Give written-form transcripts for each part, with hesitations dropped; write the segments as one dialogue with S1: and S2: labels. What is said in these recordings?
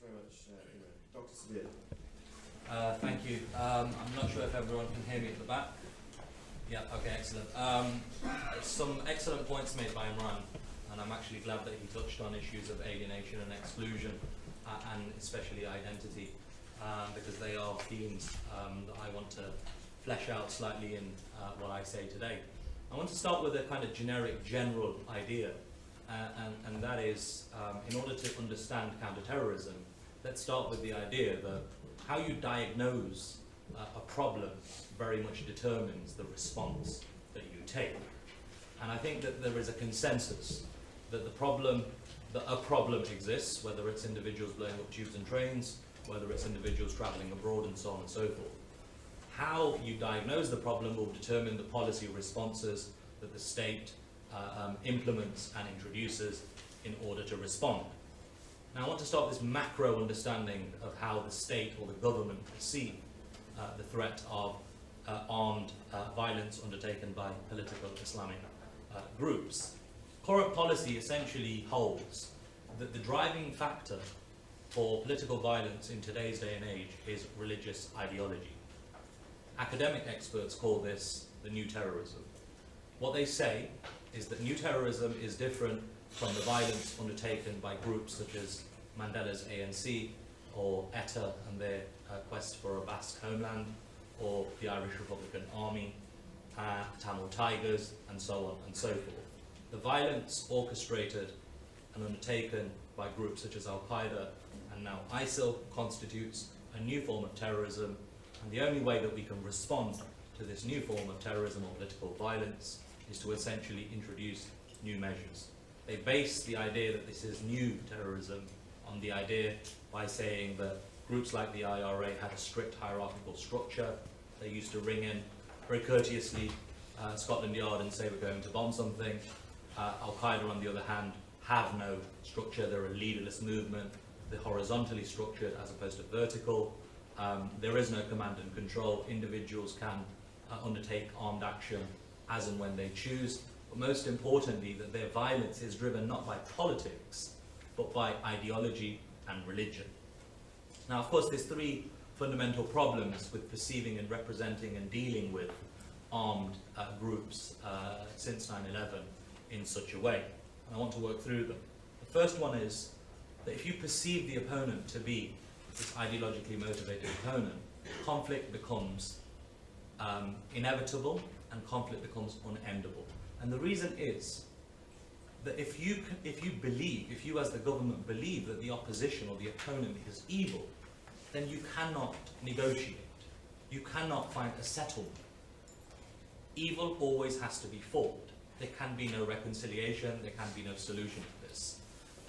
S1: very much, Dr. Sabir.
S2: Thank you. I'm not sure if everyone can hear me at the back. Yeah, okay, excellent. Some excellent points made by Imran, and I'm actually glad that he touched on issues of alienation and exclusion, and especially identity, because they are themes that I want to flesh out slightly in what I say today. I want to start with a kind of generic, general idea, and that is, in order to understand counterterrorism, let's start with the idea that how you diagnose a problem very much determines the response that you take. And I think that there is a consensus that a problem exists, whether it's individuals blowing up tubes and trains, whether it's individuals traveling abroad, and so on and so forth. How you diagnose the problem will determine the policy responses that the state implements and introduces in order to respond. Now I want to start with this macro understanding of how the state or the government perceive the threat of armed violence undertaken by political Islamic groups. Current policy essentially holds that the driving factor for political violence in today's day and age is religious ideology. Academic experts call this the new terrorism. What they say is that new terrorism is different from the violence undertaken by groups such as Mandela's ANC or ETA and their quest for a Basque homeland, or the Irish Republican Army, Tamil Tigers, and so on and so forth. The violence orchestrated and undertaken by groups such as Al-Qaeda and now ISIL constitutes a new form of terrorism, and the only way that we can respond to this new form of terrorism or political violence is to essentially introduce new measures. They base the idea that this is new terrorism on the idea by saying that groups like the IRA had a strict hierarchical structure. They used to ring in very courteously Scotland Yard and say we're going to bomb something. Al-Qaeda, on the other hand, have no structure. They're a leaderless movement. They're horizontally structured as opposed to vertical. There is no command and control. Individuals can undertake armed action as and when they choose. But most importantly, that their violence is driven not by politics, but by ideology and religion. Now, of course, there's three fundamental problems with perceiving and representing and dealing with armed groups since 9/11 in such a way. And I want to work through them. The first one is that if you perceive the opponent to be this ideologically motivated opponent, conflict becomes inevitable and conflict becomes unendable. And the reason is that if you as the government believe that the opposition or the opponent is evil, then you cannot negotiate. You cannot find a settlement. Evil always has to be fought. There can be no reconciliation, there can be no solution to this.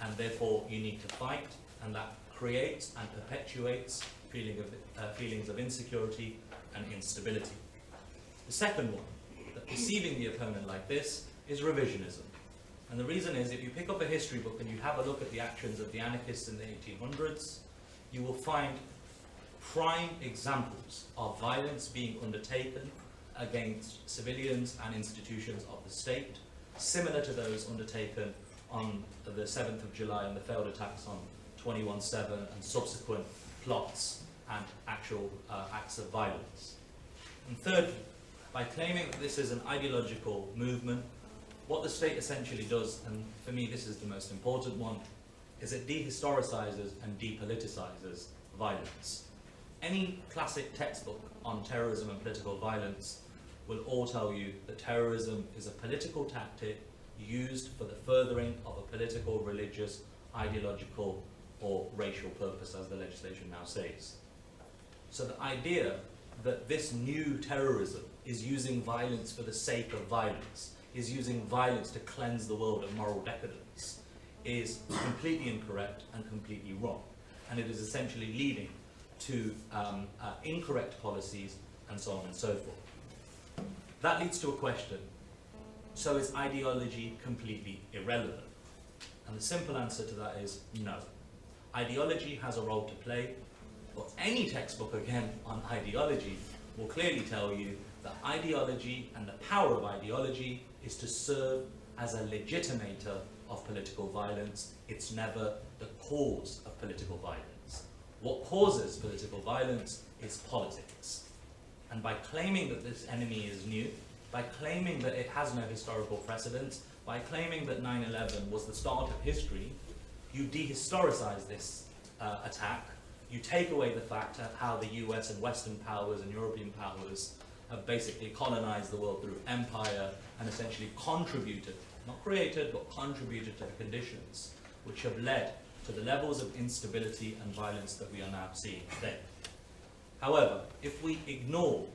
S2: And therefore you need to fight, and that creates and perpetuates feelings of insecurity and instability. The second one, that perceiving the opponent like this, is revisionism. And the reason is, if you pick up a history book and you have a look at the actions of the anarchists in the 1800s, you will find prime examples of violence being undertaken against civilians and institutions of the state, similar to those undertaken on the 7th of July and the failed attacks on 21/7 and subsequent plots and actual acts of violence. And thirdly, by claiming that this is an ideological movement, what the state essentially does, and for me this is the most important one, is it dehistoricizes and depoliticizes violence. Any classic textbook on terrorism and political violence will all tell you that terrorism is a political tactic used for the furthering of a political, religious, ideological, or racial purpose, as the legislation now says. So the idea that this new terrorism is using violence for the sake of violence, is using violence to cleanse the world of moral decadence, is completely incorrect and completely wrong. And it is essentially leading to incorrect policies and so on and so forth. That leads to a question. So is ideology completely irrelevant? And the simple answer to that is no. Ideology has a role to play, but any textbook, again, on ideology will clearly tell you that ideology and the power of ideology is to serve as a legitimator of political violence. It's never the cause of political violence. What causes political violence is politics. And by claiming that this enemy is new, by claiming that it has no historical precedent, by claiming that 9/11 was the start of history, you dehistoricize this attack. You take away the fact of how the US and Western powers and European powers have basically colonized the world through empire and essentially contributed, not created, but contributed to the conditions which have led to the levels of instability and violence that we are now seeing today. However, if we ignore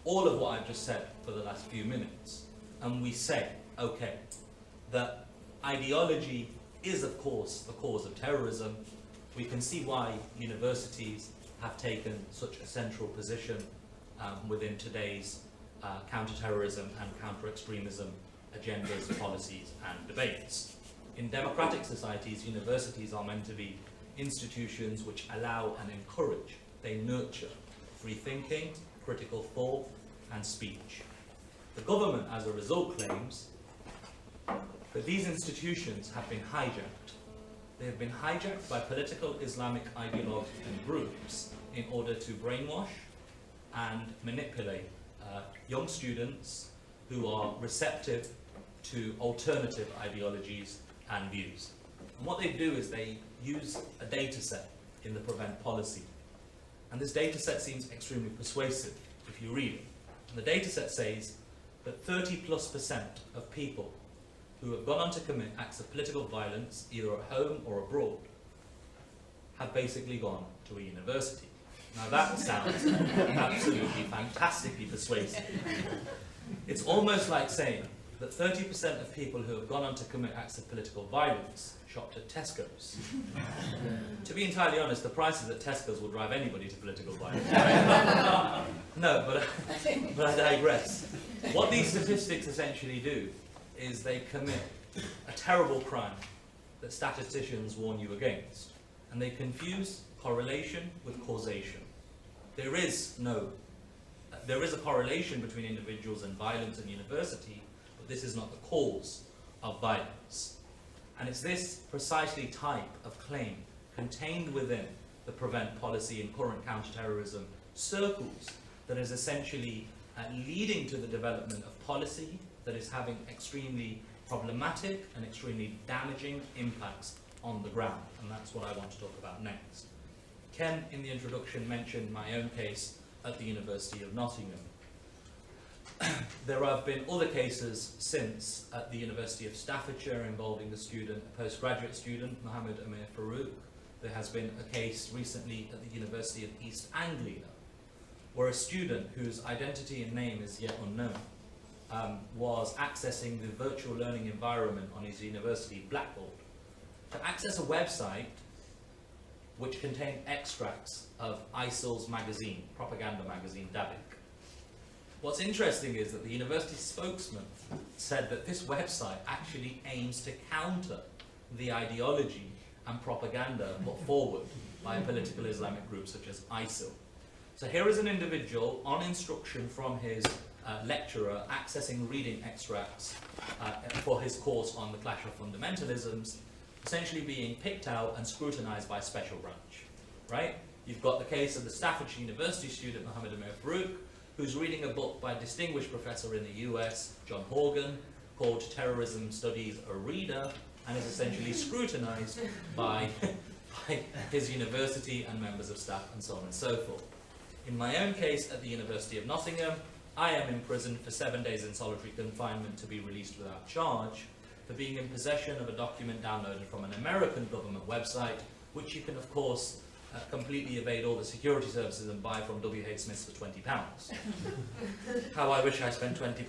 S2: all of what I've just said for the last few minutes, and we say, okay, that ideology is of course the cause of terrorism, we can see why universities have taken such a central position within today's counter-terrorism and counter-extremism agendas, policies and debates. In democratic societies, universities are meant to be institutions which allow and encourage, they nurture free thinking, critical thought and speech. The government, as a result, claims that these institutions have been hijacked. They have been hijacked by political Islamic ideologues and groups in order to brainwash and manipulate young students who are receptive to alternative ideologies and views. And what they do is they use a data set in the Prevent policy. And this data set seems extremely persuasive if you read it. And the data set says that 30+% of people who have gone on to commit acts of political violence, either at home or abroad, have basically gone to a university. Now that sounds absolutely fantastically persuasive. It's almost like saying that 30% of people who have gone on to commit acts of political violence shopped at Tesco's. To be entirely honest, the prices at Tesco's will drive anybody to political violence. No, but I digress. What these statistics essentially do is they commit a terrible crime that statisticians warn you against, and they confuse correlation with causation. There is a correlation between individuals and violence in university, but this is not the cause of violence. And it's this precisely type of claim contained within the Prevent policy in current counterterrorism circles that is essentially leading to the development of policy that is having extremely problematic and extremely damaging impacts on the ground. And that's what I want to talk about next. Ken, in the introduction, mentioned my own case at the University of Nottingham. There have been other cases since at the University of Staffordshire involving a student, a postgraduate student, Mohammed Amir Farouk. There has been a case recently at the University of East Anglia, where a student whose identity and name is yet unknown was accessing the virtual learning environment on his university blackboard to access a website which contained extracts of ISIL's magazine, propaganda magazine, Davik. What's interesting is that the university spokesman said that this website actually aims to counter the ideology and propaganda put forward by a political Islamic group such as ISIL. So here is an individual on instruction from his lecturer accessing reading extracts for his course on the clash of fundamentalisms, essentially being picked out and scrutinized by a special branch, right? You've got the case of the Staffordshire University student, Mohammed Amir Farouk, who's reading a book by a distinguished professor in the US, John Horgan, called Terrorism Studies, a Reader, and is essentially scrutinized by his university and members of staff and so on and so forth. In my own case at the University of Nottingham, I am imprisoned for 7 days in solitary confinement to be released without charge for being in possession of a document downloaded from an American government website, which you can of course completely evade all the security services and buy from W.H. Smith's for £20. How I wish I spent £20.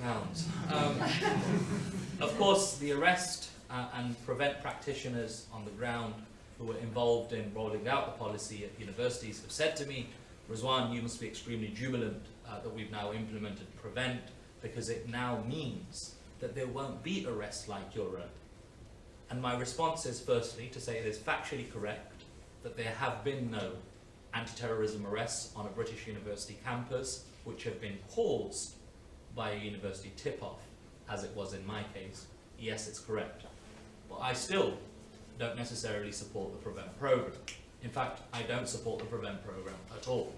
S2: Of course, the arrest and Prevent practitioners on the ground who were involved in rolling out the policy at universities have said to me, Rizwaan, you must be extremely jubilant that we've now implemented Prevent, because it now means that there won't be arrests like your own. And my response is firstly to say it is factually correct that there have been no anti-terrorism arrests on a British university campus which have been caused by a university tip-off, as it was in my case. Yes, it's correct. But I still don't necessarily support the PREVENT program. In fact, I don't support the PREVENT program at all.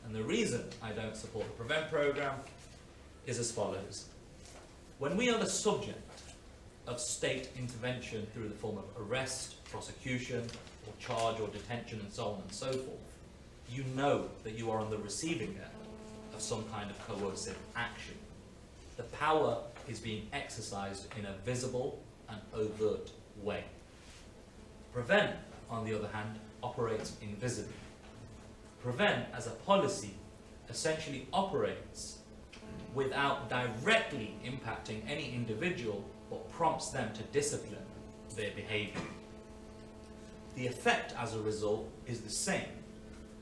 S2: And the reason I don't support the PREVENT program is as follows. When we are the subject of state intervention through the form of arrest, prosecution, or charge or detention and so on and so forth, you know that you are on the receiving end of some kind of coercive action. The power is being exercised in a visible and overt way. PREVENT, on the other hand, operates invisibly. PREVENT, as a policy, essentially operates without directly impacting any individual, but prompts them to discipline their behaviour. The effect, as a result, is the same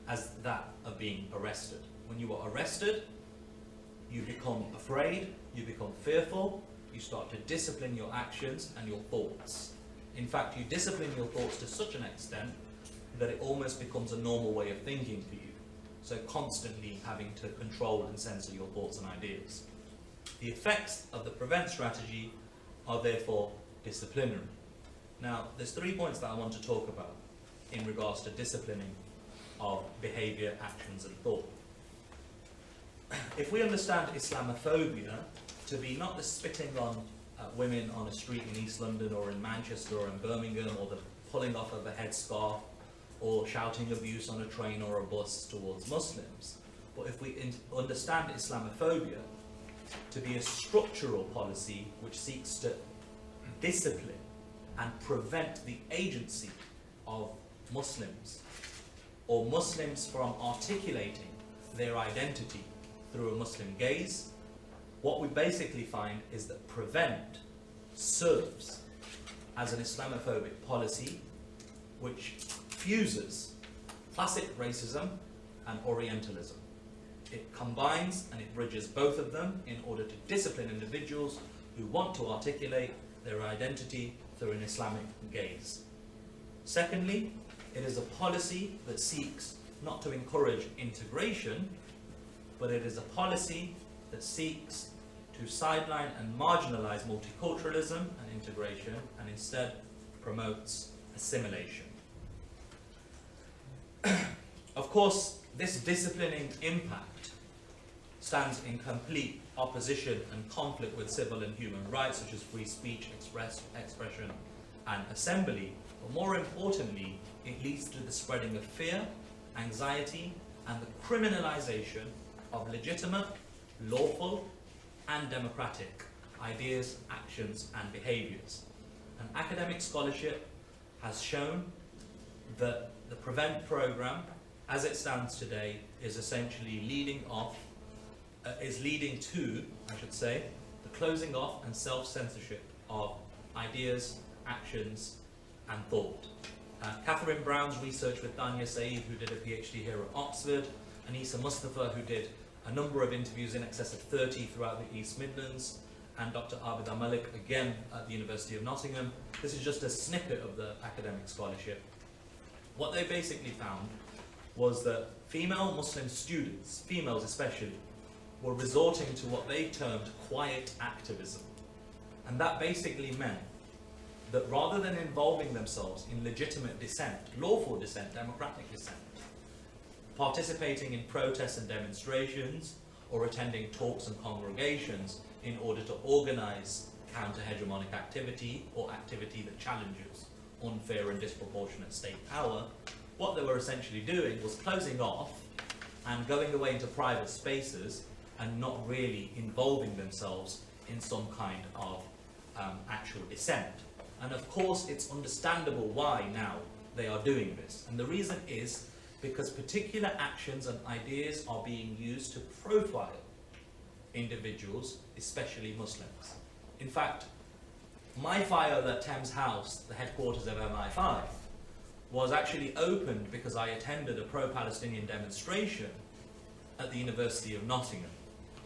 S2: as that of being arrested. When you are arrested, you become afraid, you become fearful, you start to discipline your actions and your thoughts. In fact, you discipline your thoughts to such an extent that it almost becomes a normal way of thinking for you. So constantly having to control and censor your thoughts and ideas. The effects of the PREVENT strategy are therefore disciplinary. Now, there's 3 points that I want to talk about in regards to disciplining of behaviour, actions and thought. If we understand Islamophobia to be not the spitting on women on a street in East London or in Manchester or in Birmingham, or the pulling off of a headscarf, or shouting abuse on a train or a bus towards Muslims, but if we understand Islamophobia to be a structural policy which seeks to discipline and prevent the agency of Muslims, or Muslims from articulating their identity through a Muslim gaze, what we basically find is that PREVENT serves as an Islamophobic policy which fuses classic racism and Orientalism. It combines and it bridges both of them in order to discipline individuals who want to articulate their identity through an Islamic gaze. Secondly, it is a policy that seeks not to encourage integration, but it is a policy that seeks to sideline and marginalize multiculturalism and integration, and instead promotes assimilation. Of course, this disciplining impact stands in complete opposition and conflict with civil and human rights such as free speech, expression and assembly, but more importantly, it leads to the spreading of fear, anxiety and the criminalization of legitimate, lawful and democratic ideas, actions and behaviors. And academic scholarship has shown that the PREVENT program, as it stands today, is essentially leading to, the closing off and self-censorship of ideas, actions, and thought. Catherine Brown's research with Dania Saeed, who did a PhD here at Oxford, and Issa Mustafa, who did a number of interviews, in excess of 30 throughout the East Midlands, and Dr. Abida Malik, again at the University of Nottingham. This is just a snippet of the academic scholarship. What they basically found was that female Muslim students, females especially, were resorting to what they termed quiet activism. And that basically meant that rather than involving themselves in legitimate dissent, lawful dissent, democratic dissent, participating in protests and demonstrations, or attending talks and congregations in order to organize counter-hegemonic activity or activity that challenges unfair and disproportionate state power, what they were essentially doing was closing off and going away into private spaces and not really involving themselves in some kind of actual dissent. And of course, it's understandable why now they are doing this. And the reason is because particular actions and ideas are being used to profile individuals, especially Muslims. In fact, my file at Thames House, the headquarters of MI5, was actually opened because I attended a pro-Palestinian demonstration at the University of Nottingham,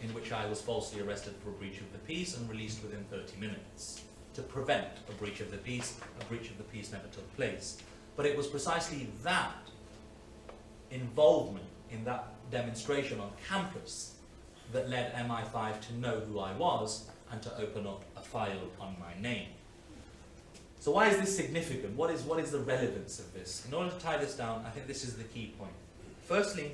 S2: in which I was falsely arrested for a breach of the peace and released within 30 minutes to prevent a breach of the peace. A breach of the peace never took place. But it was precisely that involvement in that demonstration on campus that led MI5 to know who I was and to open up a file on my name. So why is this significant? What is the relevance of this? In order to tie this down, I think this is the key point. Firstly,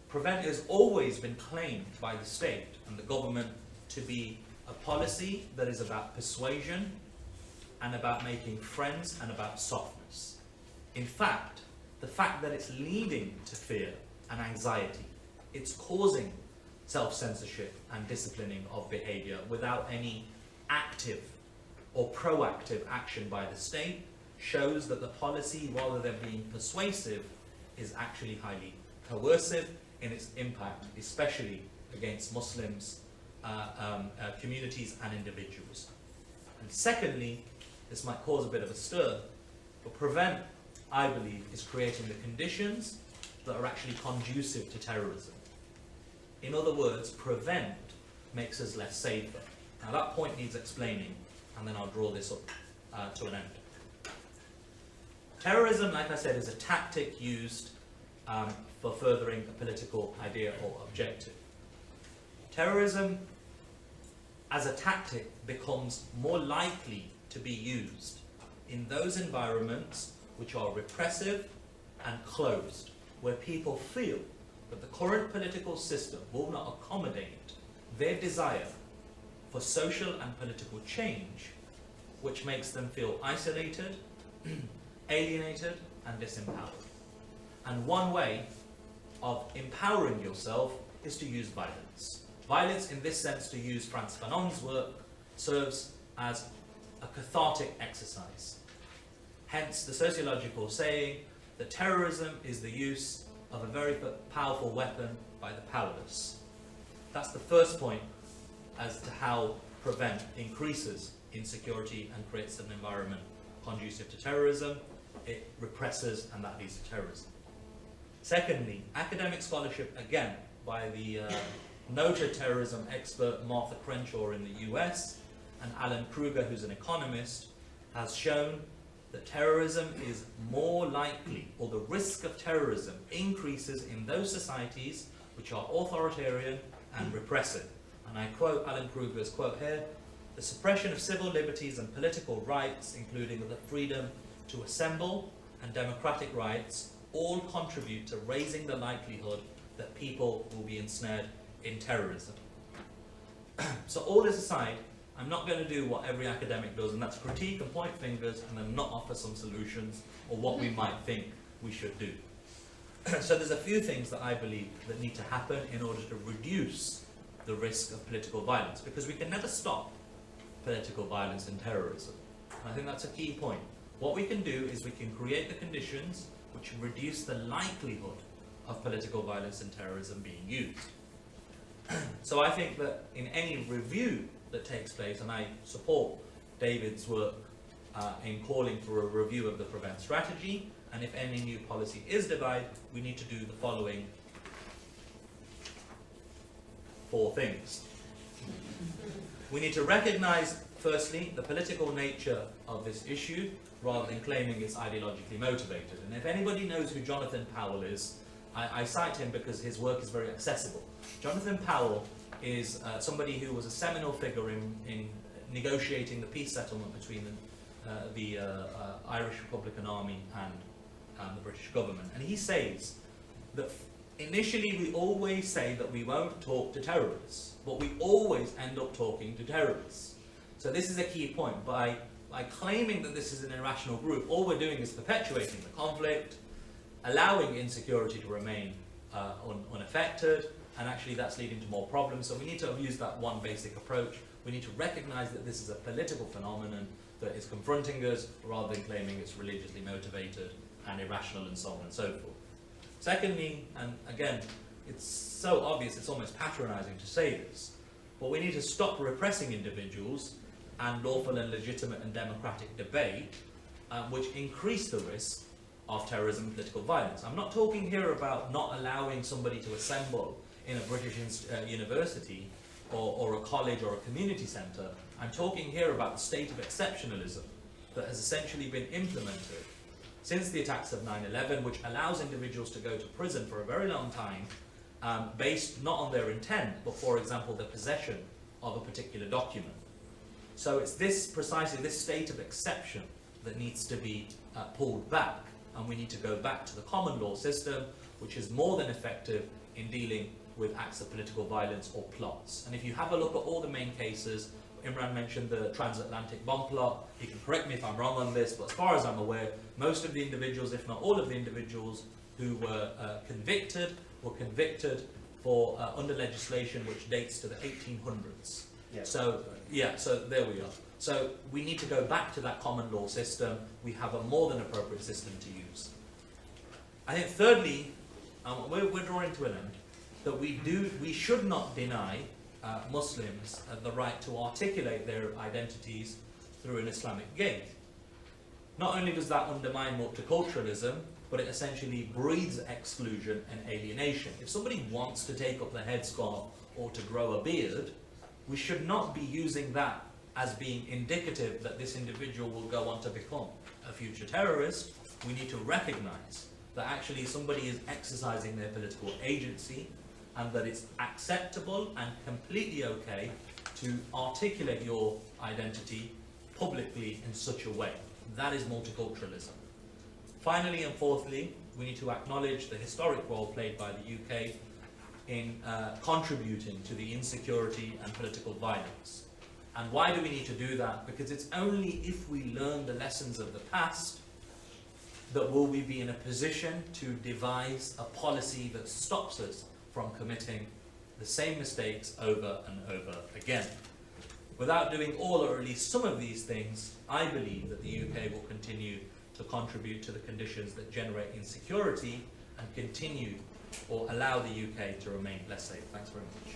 S2: prevent has always been claimed by the state and the government to be a policy that is about persuasion and about making friends and about softness. In fact, the fact that it's leading to fear and anxiety, it's causing self-censorship and disciplining of behavior without any active or proactive action by the state, shows that the policy, rather than being persuasive, is actually highly coercive in its impact, especially against Muslims, communities and individuals. And secondly, this might cause a bit of a stir, but prevent, I believe, is creating the conditions that are actually conducive to terrorism. In other words, prevent makes us less safer. Now that point needs explaining, and then I'll draw this up to an end. Terrorism, like I said, is a tactic used for furthering a political idea or objective. Terrorism as a tactic becomes more likely to be used in those environments which are repressive and closed, where people feel that the current political system will not accommodate their desire for social and political change, which makes them feel isolated, alienated, and disempowered. And one way of empowering yourself is to use violence. Violence, in this sense, to use Frantz Fanon's work, serves as a cathartic exercise. Hence the sociological saying that terrorism is the use of a very powerful weapon by the powerless. That's the first point as to how prevent increases insecurity and creates an environment conducive to terrorism. It represses, and that leads to terrorism. Secondly, academic scholarship, again, by the noted terrorism expert Martha Crenshaw in the US and Alan Kruger, who's an economist, has shown that terrorism is more likely, or the risk of terrorism increases in those societies which are authoritarian and repressive. And I quote Alan Kruger's quote here: "The suppression of civil liberties and political rights, including the freedom to assemble and democratic rights, all contribute to raising the likelihood that people will be ensnared in terrorism." So all this aside, I'm not going to do what every academic does, and that's critique and point fingers and then not offer some solutions or what we might think we should do. So there's a few things that I believe that need to happen in order to reduce the risk of political violence, because we can never stop political violence and terrorism. And I think that's a key point. What we can do is we can create the conditions which reduce the likelihood of political violence and terrorism being used. So I think that in any review that takes place, and I support David's work in calling for a review of the prevent strategy, and if any new policy is devised, we need to do the following 4 things. We need to recognize, firstly, the political nature of this issue rather than claiming it's ideologically motivated. And if anybody knows who Jonathan Powell is, I cite him because his work is very accessible. Jonathan Powell is somebody who was a seminal figure in negotiating the peace settlement between the Irish Republican Army and the British government. And he says that initially we always say that we won't talk to terrorists, but we always end up talking to terrorists. So this is a key point. By claiming that this is an irrational group, all we're doing is perpetuating the conflict, allowing insecurity to remain unaffected, and actually that's leading to more problems. So we need to use that one basic approach. We need to recognize that this is a political phenomenon that is confronting us rather than claiming it's religiously motivated and irrational and so on and so forth. Secondly, and again, it's so obvious, it's almost patronizing to say this, but we need to stop repressing individuals and lawful and legitimate and democratic debate, which increase the risk of terrorism and political violence. I'm not talking here about not allowing somebody to assemble in a British university or a college or a community centre. I'm talking here about the state of exceptionalism that has essentially been implemented since the attacks of 9/11, which allows individuals to go to prison for a very long time based not on their intent, but for example, the possession of a particular document. So it's precisely this state of exception that needs to be pulled back, and we need to go back to the common law system, which is more than effective in dealing with acts of political violence or plots. And if you have a look at all the main cases, Imran mentioned the transatlantic bomb plot. He can correct me if I'm wrong on this, but as far as I'm aware, most of the individuals, if not all of the individuals who were convicted for under legislation which dates to the 1800s.
S1: Yeah.
S2: So there we are. So we need to go back to that common law system. We have a more than appropriate system to use. I think thirdly, we're drawing to an end, that we should not deny Muslims the right to articulate their identities through an Islamic gaze. Not only does that undermine multiculturalism, but it essentially breeds exclusion and alienation. If somebody wants to take up the headscarf or to grow a beard, we should not be using that as being indicative that this individual will go on to become a future terrorist. We need to recognize that actually somebody is exercising their political agency, and that it's acceptable and completely okay to articulate your identity publicly in such a way. That is multiculturalism. Finally and fourthly, we need to acknowledge the historic role played by the UK in contributing to the insecurity and political violence. And why do we need to do that? Because it's only if we learn the lessons of the past that will we be in a position to devise a policy that stops us from committing the same mistakes over and over again. Without doing all or at least some of these things, I believe that the UK will continue to contribute to the conditions that generate insecurity and continue or allow the UK to remain less safe. Thanks very much.